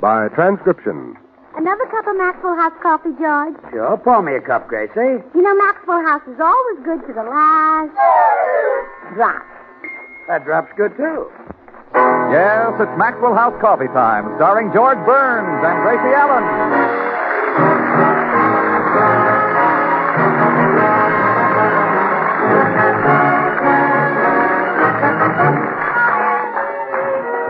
by transcription. Another cup of Maxwell House coffee, George? Sure, pour me a cup, Gracie. You know, Maxwell House is always good to the last drop. That drop's good, too. Yes, it's Maxwell House Coffee Time, starring George Burns and Gracie Allen.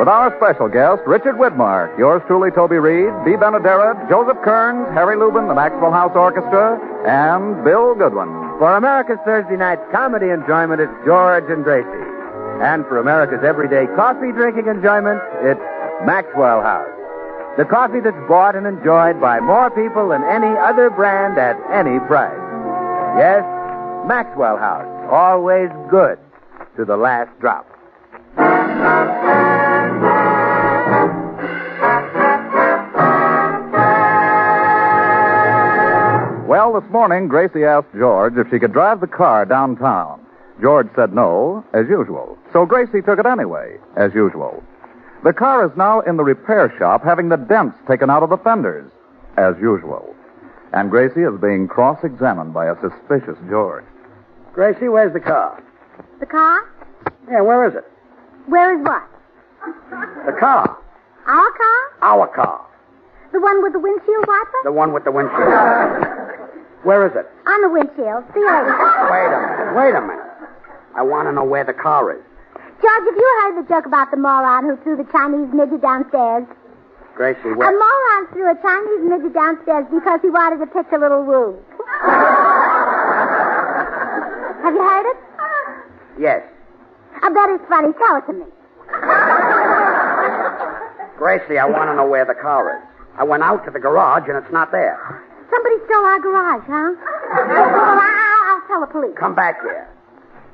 With our special guest, Richard Widmark, yours truly, Toby Reed, Bea Benaderet, Joseph Kearns, Harry Lubin, the Maxwell House Orchestra, and Bill Goodwin. For America's Thursday night comedy enjoyment, it's George and Gracie. And for America's everyday coffee drinking enjoyment, it's Maxwell House. The coffee that's bought and enjoyed by more people than any other brand at any price. Yes, Maxwell House, always good to the last drop. Well, this morning, Gracie asked George if she could drive the car downtown. George said no, as usual. So Gracie took it anyway, as usual. The car is now in the repair shop having the dents taken out of the fenders, as usual. And Gracie is being cross-examined by a suspicious George. Gracie, where's the car? The car? Yeah, where is it? Where is what? The car. Our car? Our car. The one with the windshield wiper? The one with the windshield. Where is it? On the windshield. See you later. Wait a minute. I want to know where the car is. George, have you heard the joke about the moron who threw the Chinese midget downstairs? Gracie, A moron threw a Chinese midget downstairs because he wanted to pitch a little woo. Have you heard it? Yes. I bet it's funny. Tell it to me. Gracie, I want to know where the car is. I went out to the garage and it's not there. Somebody stole our garage, huh? Well, I'll tell the police. Come back here.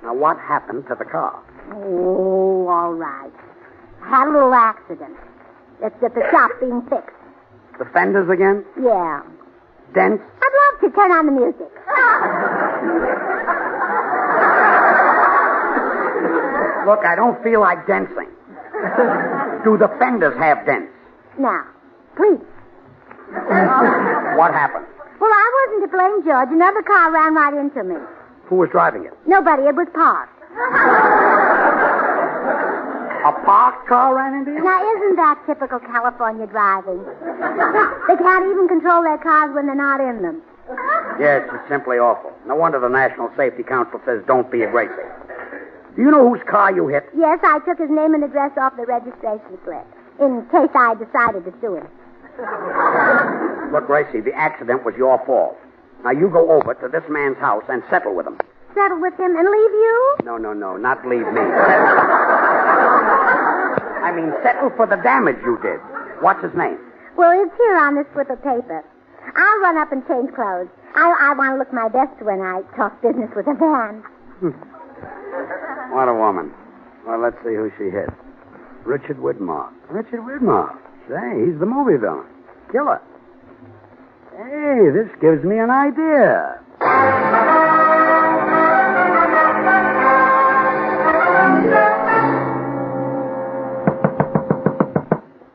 Now, what happened to the car? Oh, all right. I had a little accident. It's at the shop being fixed. The fenders again? Yeah. Dents? I'd love to turn on the music. Look, I don't feel like dancing. Do the fenders have dents? Now, please. What happened? Well, I wasn't to blame, George. Another car ran right into me. Who was driving it? Nobody. It was parked. A parked car ran into you? Now, isn't that typical California driving? They can't even control their cars when they're not in them. Yes, it's simply awful. No wonder the National Safety Council says don't be a Gracie. Do you know whose car you hit? Yes, I took his name and address off the registration slip, in case I decided to sue him. Look, Gracie, the accident was your fault. Now, you go over to this man's house and settle with him. Settle with him and leave you? No, not leave me. I mean, settle for the damage you did. What's his name? Well, it's here on this slip of paper. I'll run up and change clothes. I want to look my best when I talk business with a man. What a woman. Well, let's see who she hit. Richard Widmark. Richard Widmark. Say, he's the movie villain. Killer. Hey, this gives me an idea.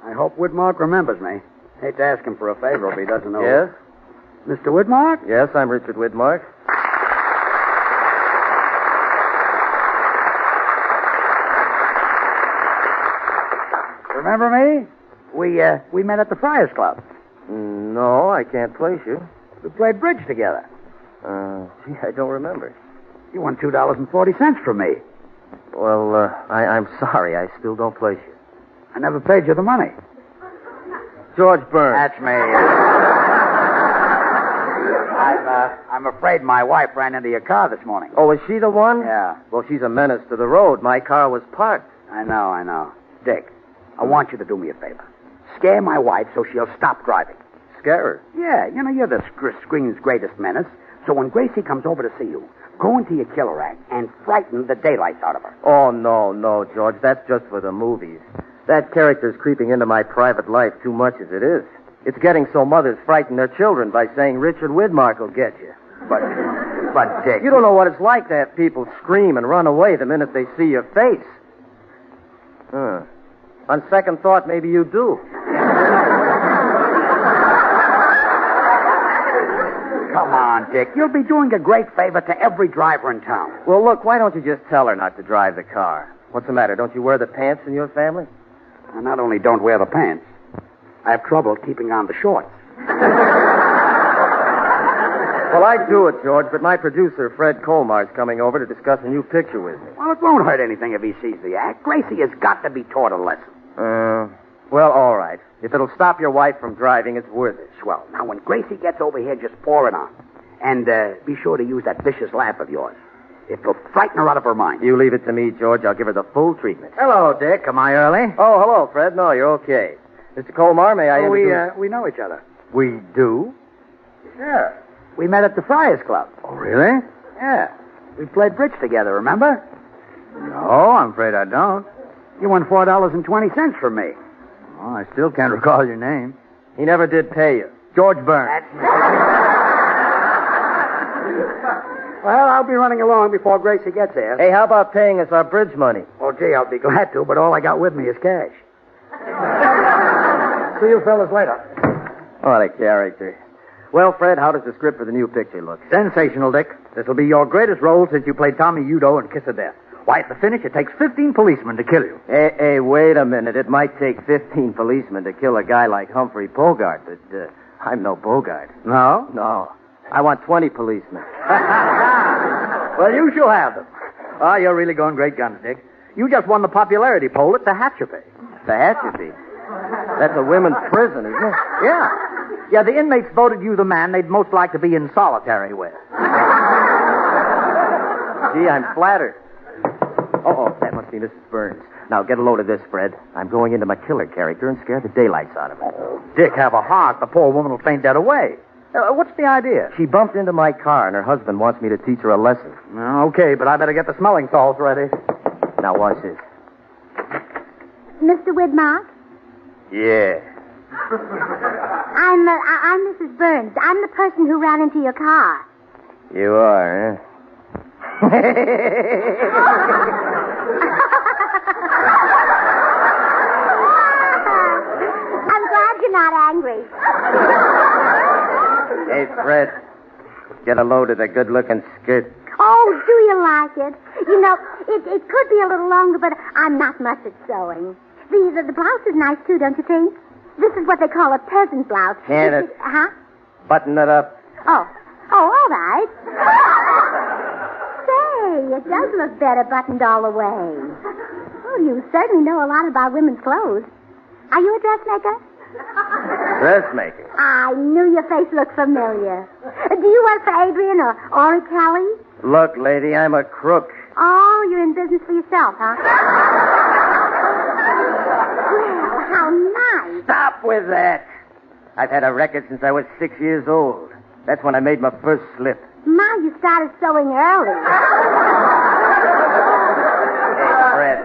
I hope Widmark remembers me. Hate to ask him for a favor if he doesn't know. Yes? Mr. Widmark? Yes, I'm Richard Widmark. Remember me? We met at the Friars Club. No, I can't place you. We played bridge together. Gee, I don't remember. You won $2.40 from me. Well, I'm sorry. I still don't place you. I never paid you the money. George Burns. That's me. I'm afraid my wife ran into your car this morning. Oh, is she the one? Yeah. Well, she's a menace to the road. My car was parked. I know. Dick, I want you to do me a favor. Scare my wife so she'll stop driving. Scare her? Yeah, you know, you're the screen's greatest menace. So when Gracie comes over to see you, go into your killer act and frighten the daylights out of her. Oh, no, George. That's just for the movies. That character's creeping into my private life too much as it is. It's getting so mothers frighten their children by saying Richard Widmark will get you. But Dick... You don't know what it's like to have people scream and run away the minute they see your face. On second thought, maybe you do. come on, Dick. You'll be doing a great favor to every driver in town. Well, look, why don't you just tell her not to drive the car? What's the matter? Don't you wear the pants in your family? I not only don't wear the pants, I have trouble keeping on the shorts. Well, I'd do it, George, but my producer, Fred Colmar's coming over to discuss a new picture with me. Well, it won't hurt anything if he sees the act. Gracie has got to be taught a lesson. Well, all right. If it'll stop your wife from driving, it's worth it. Swell. Now, when Gracie gets over here, just pour it on. And be sure to use that vicious laugh of yours. It'll frighten her out of her mind. You leave it to me, George. I'll give her the full treatment. Hello, Dick. Am I early? Oh, hello, Fred. No, you're okay. Mr. Colmar, may I introduce... We know each other. We do? Sure. We met at the Friars Club. Oh, really? Yeah. We played bridge together, remember? No, I'm afraid I don't. You won $4.20 from me. Oh, I still can't recall your name. He never did pay you. George Burns. Well, I'll be running along before Gracie gets there. Hey, how about paying us our bridge money? Oh, gee, I'll be glad to, but all I got with me is cash. See you fellas later. What a character. Well, Fred, how does the script for the new picture look? Sensational, Dick. This'll be your greatest role since you played Tommy Udo in Kiss of Death. Why, at the finish, it takes 15 policemen to kill you. Hey, wait a minute. It might take 15 policemen to kill a guy like Humphrey Bogart, but I'm no Bogart. No? No. I want 20 policemen. Well, you shall have them. Oh, you're really going great guns, Dick. You just won the popularity poll at the Hatchapay. The Hatchapay? That's a women's prison, isn't it? Yeah. Yeah, the inmates voted you the man they'd most like to be in solitary with. Gee, I'm flattered. Oh, that must be Mrs. Burns. Now, get a load of this, Fred. I'm going into my killer character and scare the daylights out of her. Oh, Dick, have a heart. The poor woman will faint dead away. What's the idea? She bumped into my car, and her husband wants me to teach her a lesson. Okay, but I better get the smelling salts ready. Now, watch this. Mr. Widmark? Yeah. I'm Mrs. Burns. I'm the person who ran into your car. You are, huh? I'm glad you're not angry. Hey, Fred, get a load of the good-looking skirt. Oh, do you like it? You know, it could be a little longer, but I'm not much at sewing. The blouse is nice, too, don't you think? This is what they call a peasant blouse. Can it? Huh? Button it up. Oh, all right. Say, it does look better buttoned all the way. Oh, you certainly know a lot about women's clothes. Are you a dressmaker? Dressmaking? I knew your face looked familiar. Do you work for Adrian or Ori Kelly? Look, lady, I'm a crook. Oh, you're in business for yourself, huh? Well, how nice. Stop with that. I've had a record since I was 6 years old. That's when I made my first slip. Ma, you started sewing early. Hey,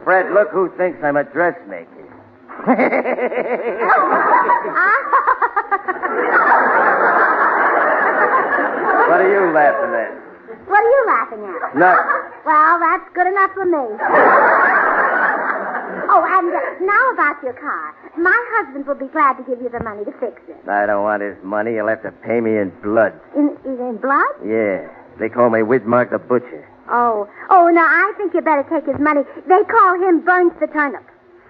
Fred, look who thinks I'm a dressmaker. What are you laughing at? What are you laughing at? Nothing. Well, that's good enough for me. Oh, and now about your car. My husband will be glad to give you the money to fix it. I don't want his money. He'll have to pay me in blood. In blood? Yeah. They call me Widmark the Butcher. Oh, no, I think you better take his money. They call him Burns the Turnip.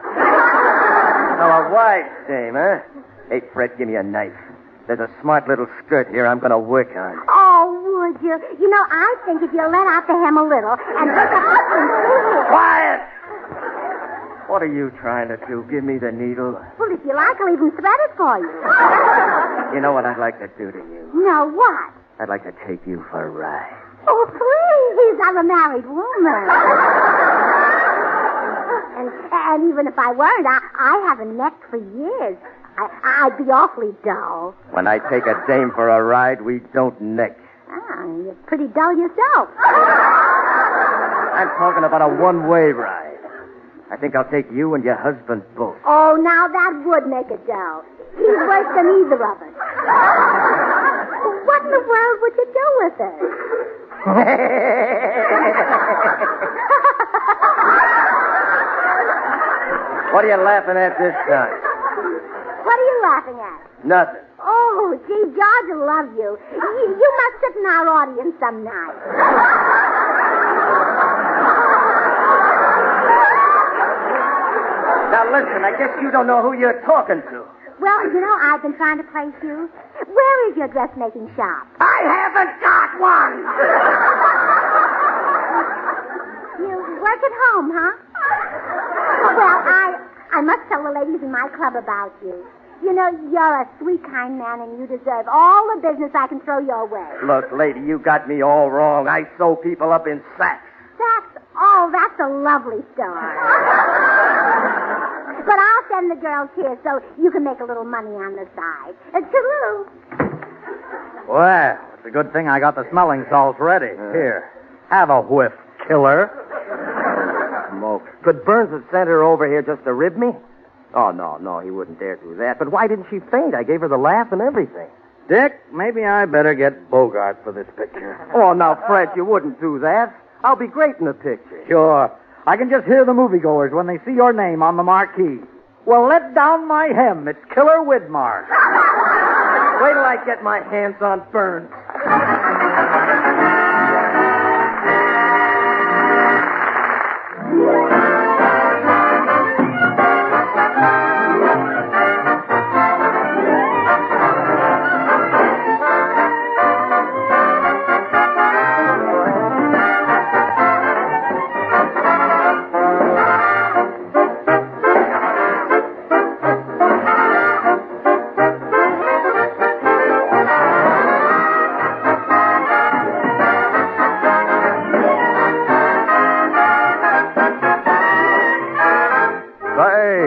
Oh, a wife's name, huh? Hey, Fred, give me a knife. There's a smart little skirt here I'm going to work on. Oh, would you? You know, I think if you let out the hem a little and pick up the... Quiet! What are you trying to do? Give me the needle? Well, if you like, I'll even thread it for you. You know what I'd like to do to you? No, what? I'd like to take you for a ride. Oh, please, I'm a married woman. And even if I weren't, I haven't necked for years. I'd be awfully dull. When I take a dame for a ride, we don't neck. Ah, you're pretty dull yourself. I'm talking about a one-way ride. I think I'll take you and your husband both. Oh, now that would make it dull. He's worse than either of us. What in the world would you do with it? What are you laughing at this time? What are you laughing at? Nothing. Oh, gee, George will love you. You must sit in our audience some night. Now, listen, I guess you don't know who you're talking to. Well, I've been trying to place you. Where is your dressmaking shop? I haven't got one. You work at home, huh? Well, I must tell the ladies in my club about you. You're a sweet, kind man, and you deserve all the business I can throw your way. Look, lady, you got me all wrong. I sew people up in sacks. Sacks? Oh, that's a lovely story. But I'll send the girls here so you can make a little money on the side. Toodaloo. Well, it's a good thing I got the smelling salts ready. Here, have a whiff, killer. Smoke. Could Burns have sent her over here just to rib me? Oh, no, he wouldn't dare do that. But why didn't she faint? I gave her the laugh and everything. Dick, maybe I better get Bogart for this picture. Oh, now, Fred, you wouldn't do that. I'll be great in the picture. Sure. I can just hear the moviegoers when they see your name on the marquee. Well, let down my hem. It's Killer Widmark. Wait till I get my hands on Burns.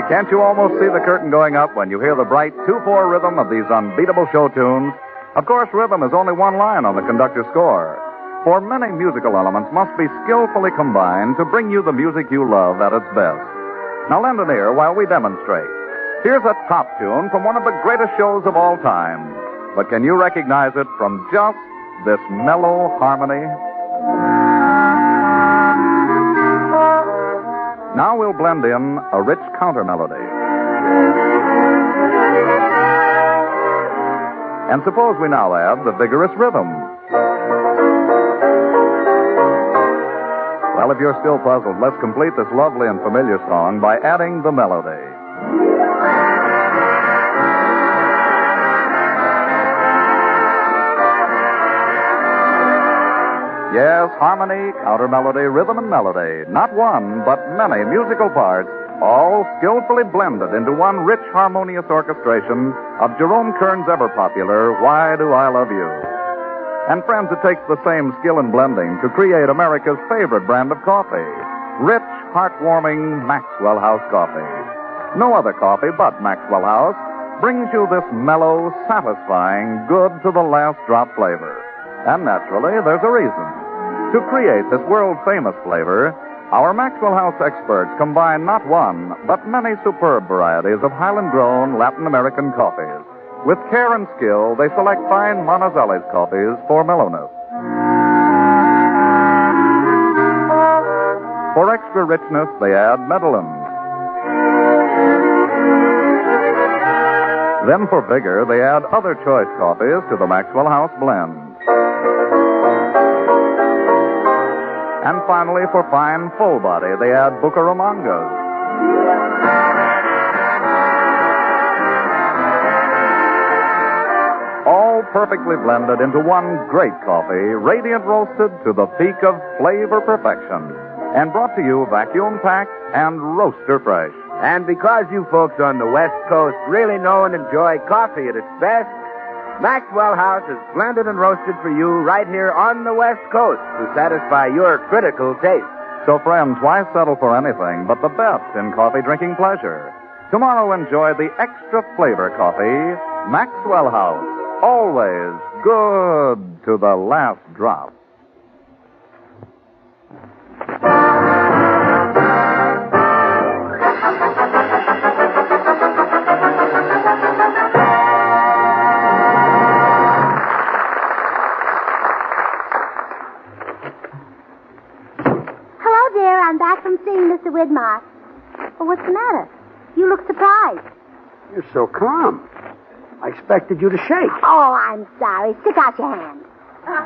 Can't you almost see the curtain going up when you hear the bright 2/4 rhythm of these unbeatable show tunes? Of course, rhythm is only one line on the conductor's score. For many musical elements must be skillfully combined to bring you the music you love at its best. Now lend an ear while we demonstrate. Here's a top tune from one of the greatest shows of all time. But can you recognize it from just this mellow harmony? Now we'll blend in a rich counter melody. And suppose we now add the vigorous rhythm. Well, if you're still puzzled, let's complete this lovely and familiar song by adding the melody. Yes, harmony, counter melody, rhythm, and melody. Not one, but many musical parts, all skillfully blended into one rich, harmonious orchestration of Jerome Kern's ever-popular Why Do I Love You? And friends, it takes the same skill in blending to create America's favorite brand of coffee. Rich, heartwarming Maxwell House coffee. No other coffee but Maxwell House brings you this mellow, satisfying, good to the last drop flavor. And naturally, there's a reason. To create this world-famous flavor, our Maxwell House experts combine not one, but many superb varieties of Highland-grown Latin American coffees. With care and skill, they select fine Monticelli's coffees for mellowness. For extra richness, they add Medellin. Then for vigor, they add other choice coffees to the Maxwell House blend. And finally, for fine, full body, they add Bucaramangas. All perfectly blended into one great coffee, radiant roasted to the peak of flavor perfection. And brought to you vacuum packed and roaster fresh. And because you folks on the West Coast really know and enjoy coffee at its best, Maxwell House is blended and roasted for you right here on the West Coast to satisfy your critical taste. So, friends, why settle for anything but the best in coffee drinking pleasure? Tomorrow, enjoy the extra flavor coffee, Maxwell House. Always good to the last drop. I'm back from seeing Mr. Widmark. Well, what's the matter? You look surprised. You're so calm. I expected you to shake. Oh, I'm sorry. Stick out your hand. How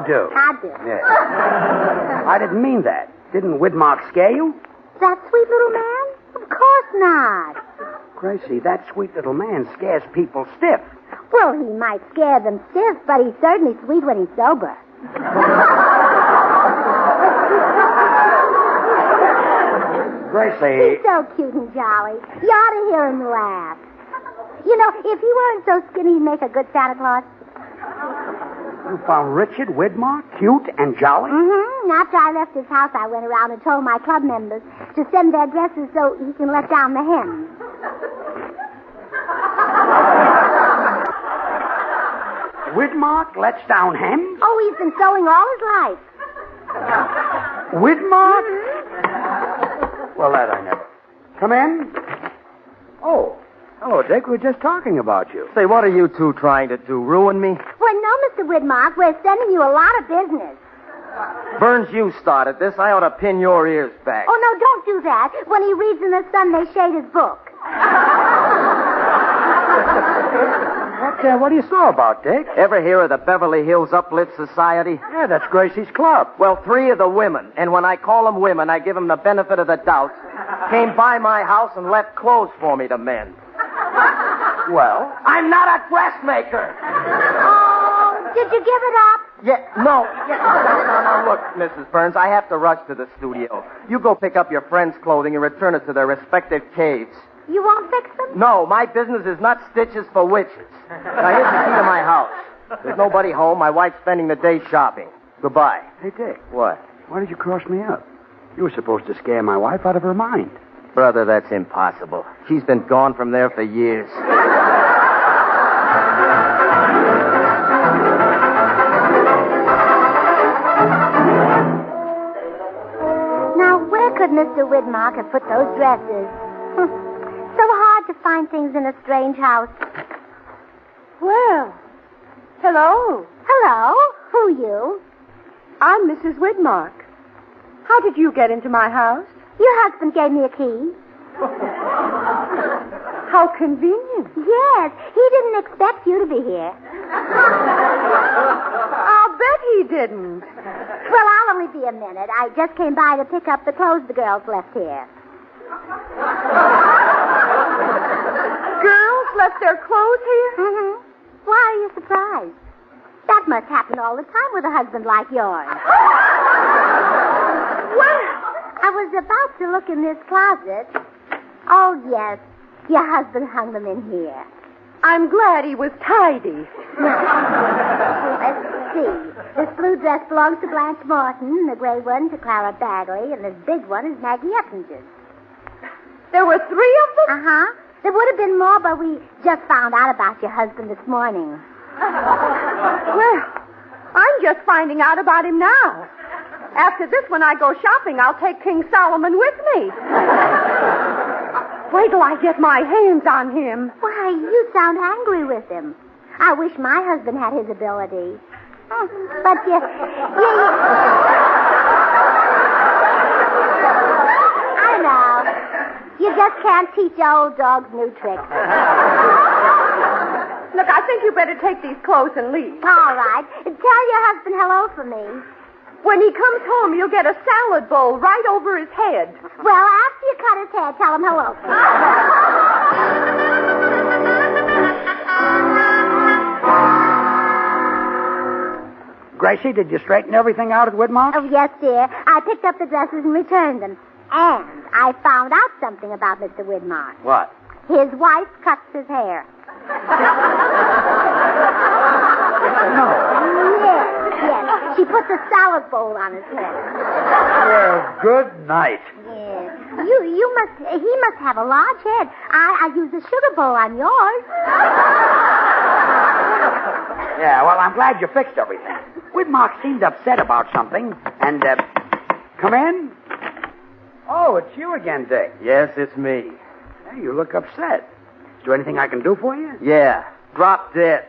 do? How do? Yeah. I didn't mean that. Didn't Widmark scare you? That sweet little man? Of course not. Gracie, that sweet little man scares people stiff. Well, he might scare them stiff, but he's certainly sweet when he's sober. Gracie. He's so cute and jolly. You ought to hear him laugh. You know, if he weren't so skinny, he'd make a good Santa Claus. You found Richard Widmark cute and jolly? Mm-hmm. After I left his house, I went around and told my club members to send their dresses so he can let down the hems. Widmark lets down hems? Oh, he's been sewing all his life. Widmark? Well, that I never. Come in. Oh. Hello, Dick. We were just talking about you. Say, what are you two trying to do? Ruin me? Well, no, Mr. Widmark. We're sending you a lot of business. Burns, you started this. I ought to pin your ears back. Oh, no, don't do that. When he reads in the sun, they shade his book. What do you saw about, Dick? Ever hear of the Beverly Hills Uplift Society? Yeah, that's Gracie's club. Well, 3 of the women, and when I call them women, I give them the benefit of the doubt, came by my house and left clothes for me to mend. Well? I'm not a dressmaker. Oh, did you give it up? Yeah, no. No, look, Mrs. Burns, I have to rush to the studio. You go pick up your friends' clothing and return it to their respective caves. You won't fix them? No, my business is not stitches for witches. Now, here's the key to my house. There's nobody home. My wife's spending the day shopping. Goodbye. Hey, Dick. What? Why did you cross me up? You were supposed to scare my wife out of her mind. Brother, that's impossible. She's been gone from there for years. Now, where could Mr. Widmark have put those dresses? So hard to find things in a strange house. Well, hello. Hello? Who you? I'm Mrs. Widmark. How did you get into my house? Your husband gave me a key. How convenient. Yes, he didn't expect you to be here. I'll bet he didn't. Well, I'll only be a minute. I just came by to pick up the clothes the girls left here. Girls left their clothes here? Mm-hmm. Why are you surprised? That must happen all the time with a husband like yours. Well, I was about to look in this closet. Oh, yes. Your husband hung them in here. I'm glad he was tidy. Let's see. This blue dress belongs to Blanche Morton, the gray one to Clara Bagley, and this big one is Maggie Eppinger. There were 3 of them? Uh-huh. There would have been more, but we just found out about your husband this morning. Well, I'm just finding out about him now. After this, when I go shopping, I'll take King Solomon with me. Wait till I get my hands on him. Why, you sound angry with him. I wish my husband had his ability. But you... I know. You just can't teach old dogs new tricks. Look, I think you better take these clothes and leave. All right. Tell your husband hello for me. When he comes home, you'll get a salad bowl right over his head. Well, after you cut his hair, tell him hello for me. Gracie, did you straighten everything out at Widmark? Oh, yes, dear. I picked up the dresses and returned them. And I found out something about Mr. Widmark. What? His wife cuts his hair. No. Yes. She puts a salad bowl on his head. Well, good night. Yes. He must have a large head. I used a sugar bowl on yours. Yeah, well, I'm glad you fixed everything. Widmark seemed upset about something, and, come in? Oh, it's you again, Dick. Yes, it's me. Hey, you look upset. Is there anything I can do for you? Yeah, drop dead.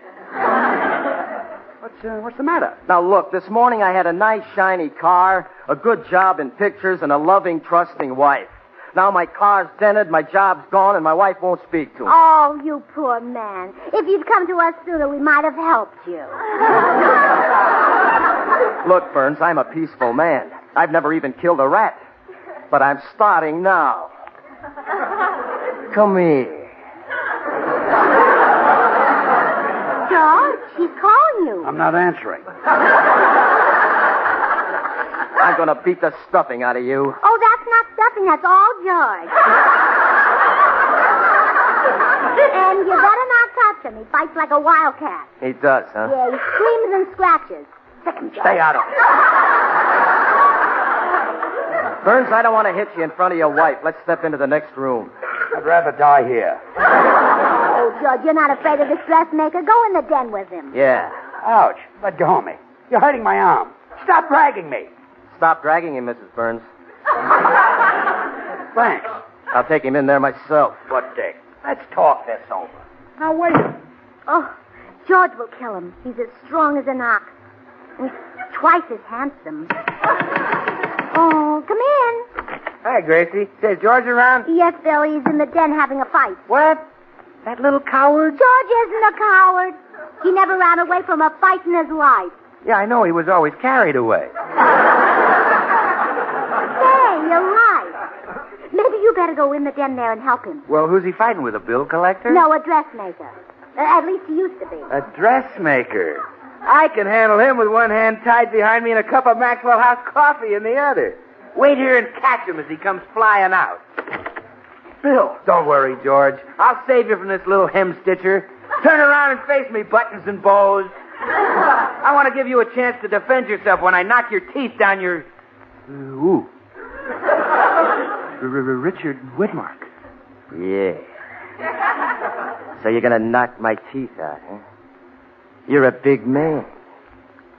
What's the matter? Now, look, this morning I had a nice, shiny car, a good job in pictures, and a loving, trusting wife. Now my car's dented, my job's gone, and my wife won't speak to me. Oh, you poor man. If you'd come to us sooner, we might have helped you. Look, Burns, I'm a peaceful man. I've never even killed a rat. But I'm starting now. Come here. George, he's calling you. I'm not answering. I'm going to beat the stuffing out of you. Oh, that's not stuffing. That's all George. And you better not touch him. He fights like a wildcat. He does, huh? Yeah, he screams and scratches. Sick him, George. Stay out of it. Burns, I don't want to hit you in front of your wife. Let's step into the next room. I'd rather die here. Oh, George, you're not afraid of this dressmaker? Go in the den with him. Yeah. Ouch. Let go of me. You're hurting my arm. Stop dragging me. Stop dragging him, Mrs. Burns. Thanks. I'll take him in there myself. But, Dick, let's talk this over. Now, wait a minute. Oh, George will kill him. He's as strong as an ox. And he's twice as handsome. Oh, come in. Hi, Gracie. Is George around? Yes, Bill, he's in the den having a fight. What? That little coward? George isn't a coward. He never ran away from a fight in his life. Yeah, I know. He was always carried away. Hey, you're right. Maybe you better go in the den there and help him. Well, who's he fighting with? A bill collector? No, a dressmaker. At least he used to be. A dressmaker. I can handle him with one hand tied behind me and a cup of Maxwell House coffee in the other. Wait here and catch him as he comes flying out. Bill. Don't worry, George. I'll save you from this little hem stitcher. Turn around and face me, buttons and bows. I want to give you a chance to defend yourself when I knock your teeth down your... Ooh. Richard Widmark. Yeah. So you're going to knock my teeth out, huh? You're a big man.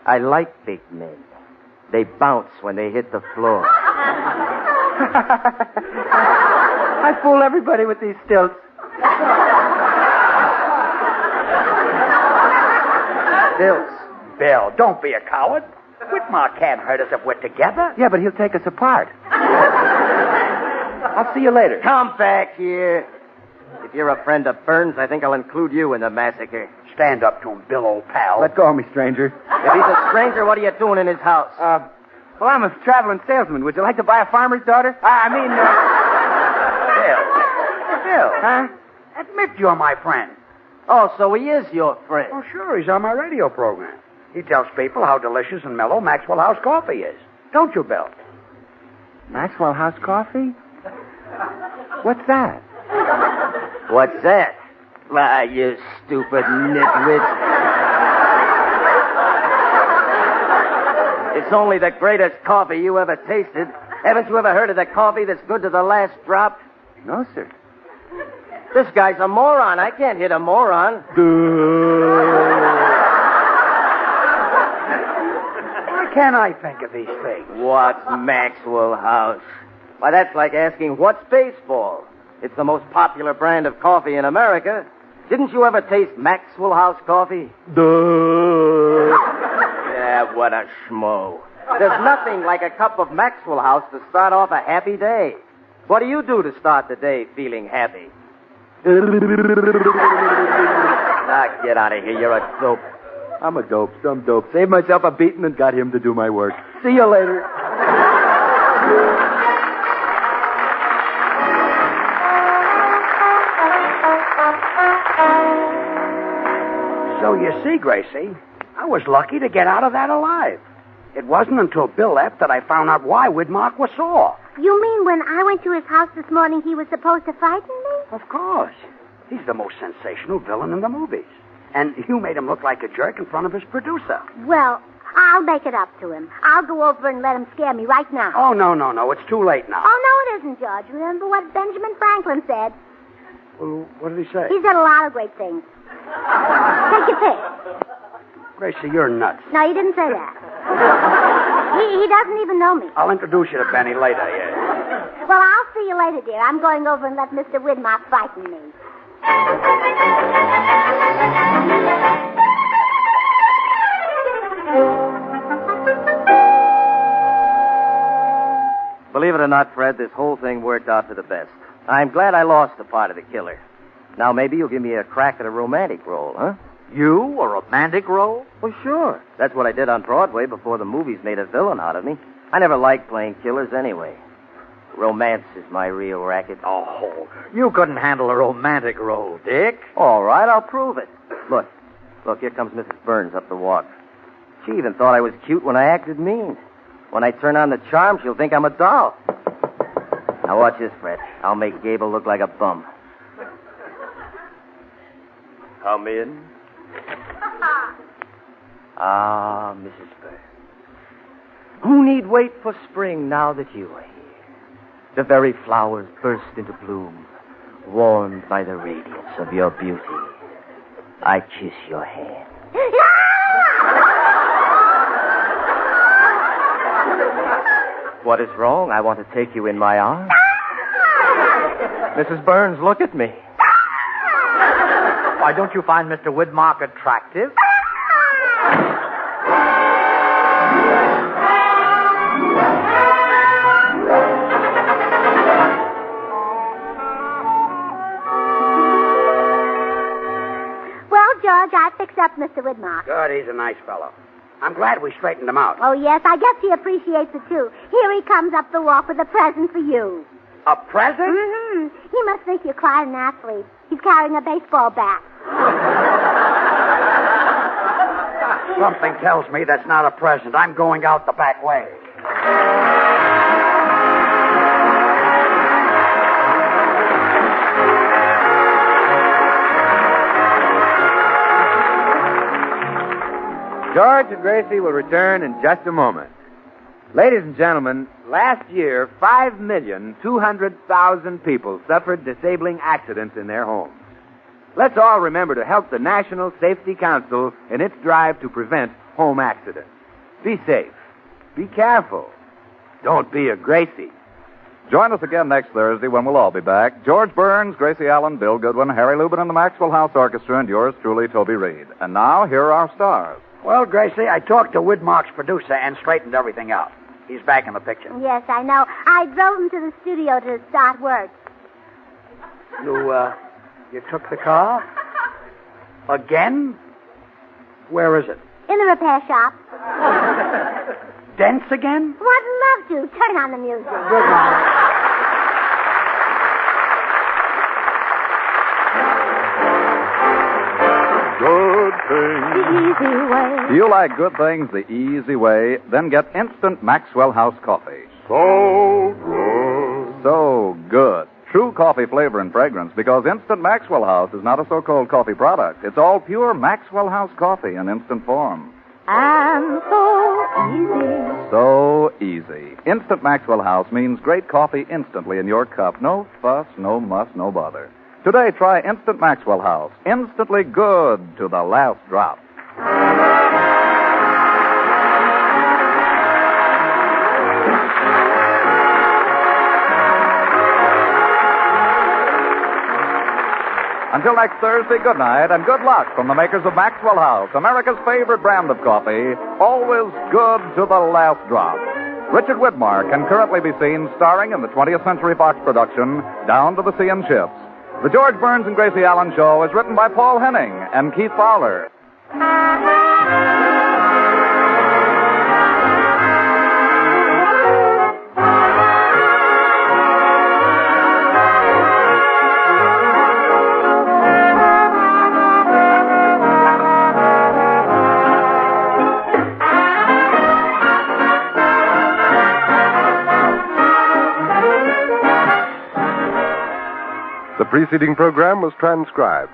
I like big men. They bounce when they hit the floor. I fool everybody with these stilts. Stilts. Bill, don't be a coward. Whitmark can't hurt us if we're together. Yeah, but he'll take us apart. I'll see you later. Come back here. If you're a friend of Burns, I think I'll include you in the massacre. Stand up to him, Bill, old pal. Let go of me, stranger. If he's a stranger, what are you doing in his house? Well, I'm a traveling salesman. Would you like to buy a farmer's daughter? Bill. Huh? Admit you're my friend. Oh, so he is your friend. Oh, sure, he's on my radio program. He tells people how delicious and mellow Maxwell House coffee is. Don't you, Bill? Maxwell House coffee? What's that? What's that? Why, you stupid nitwit. It's only the greatest coffee you ever tasted. Haven't you ever heard of the coffee that's good to the last drop? No, sir. This guy's a moron. I can't hit a moron. Why can't I think of these things? What's Maxwell House? Why, that's like asking, what's baseball? It's the most popular brand of coffee in America. Didn't you ever taste Maxwell House coffee? Yeah, what a schmo. There's nothing like a cup of Maxwell House to start off a happy day. What do you do to start the day feeling happy? Now, get out of here. You're a dope. I'm a dope, some dope. Saved myself a beating and got him to do my work. See you later. So you see, Gracie, I was lucky to get out of that alive. It wasn't until Bill left that I found out why Widmark was sore. You mean when I went to his house this morning, he was supposed to frighten me? Of course. He's the most sensational villain in the movies. And you made him look like a jerk in front of his producer. Well, I'll make it up to him. I'll go over and let him scare me right now. Oh, no. It's too late now. Oh, no, it isn't, George. Remember what Benjamin Franklin said? Well, what did he say? He said a lot of great things. Take your pick. Gracie, you're nuts. No, he didn't say that. He doesn't even know me. I'll introduce you to Benny later, yeah. Well, I'll see you later, dear. I'm going over and let Mr. Widmark frighten me. Believe it or not, Fred, this whole thing worked out for the best. I'm glad I lost the part of the killer. Now maybe you'll give me a crack at a romantic role, huh? You, a romantic role? Well, sure. That's what I did on Broadway before the movies made a villain out of me. I never liked playing killers anyway. Romance is my real racket. Oh, you couldn't handle a romantic role, Dick. All right, I'll prove it. Look, here comes Mrs. Burns up the walk. She even thought I was cute when I acted mean. When I turn on the charm, she'll think I'm a doll. Now watch this, Fred. I'll make Gable look like a bum. Come in. Ah, Mrs. Burns. Who need wait for spring now that you are here? The very flowers burst into bloom, warmed by the radiance of your beauty. I kiss your hand. What is wrong? I want to take you in my arms. Mrs. Burns, look at me. Why, don't you find Mr. Widmark attractive? Well, George, I fixed up Mr. Widmark. Good, he's a nice fellow. I'm glad we straightened him out. Oh, yes, I guess he appreciates it, too. Here he comes up the walk with a present for you. A present? Mm-hmm. He must think you're quite an athlete. He's carrying a baseball bat. Something tells me that's not a present. I'm going out the back way. George and Gracie will return in just a moment. Ladies and gentlemen, last year, 5,200,000 people suffered disabling accidents in their homes. Let's all remember to help the National Safety Council in its drive to prevent home accidents. Be safe. Be careful. Don't be a Gracie. Join us again next Thursday when we'll all be back. George Burns, Gracie Allen, Bill Goodwin, Harry Lubin, and the Maxwell House Orchestra, and yours truly, Toby Reed. And now, here are our stars. Well, Gracie, I talked to Widmark's producer and straightened everything out. He's back in the picture. Yes, I know. I drove him to the studio to start work. You took the car? Again? Where is it? In the repair shop. Dents again? What love to. Turn on the music. Good night. Good things. The easy way. Do you like good things the easy way? Then get instant Maxwell House coffee. So good. So good. True coffee flavor and fragrance, because Instant Maxwell House is not a so-called coffee product. It's all pure Maxwell House coffee in instant form. And so easy. So easy. Instant Maxwell House means great coffee instantly in your cup. No fuss, no muss, no bother. Today, try Instant Maxwell House. Instantly good to the last drop. Until next Thursday, good night and good luck from the makers of Maxwell House, America's favorite brand of coffee, always good to the last drop. Richard Widmark can currently be seen starring in the 20th Century Fox production, Down to the Sea in Ships. The George Burns and Gracie Allen Show is written by Paul Henning and Keith Fowler. The preceding program was transcribed.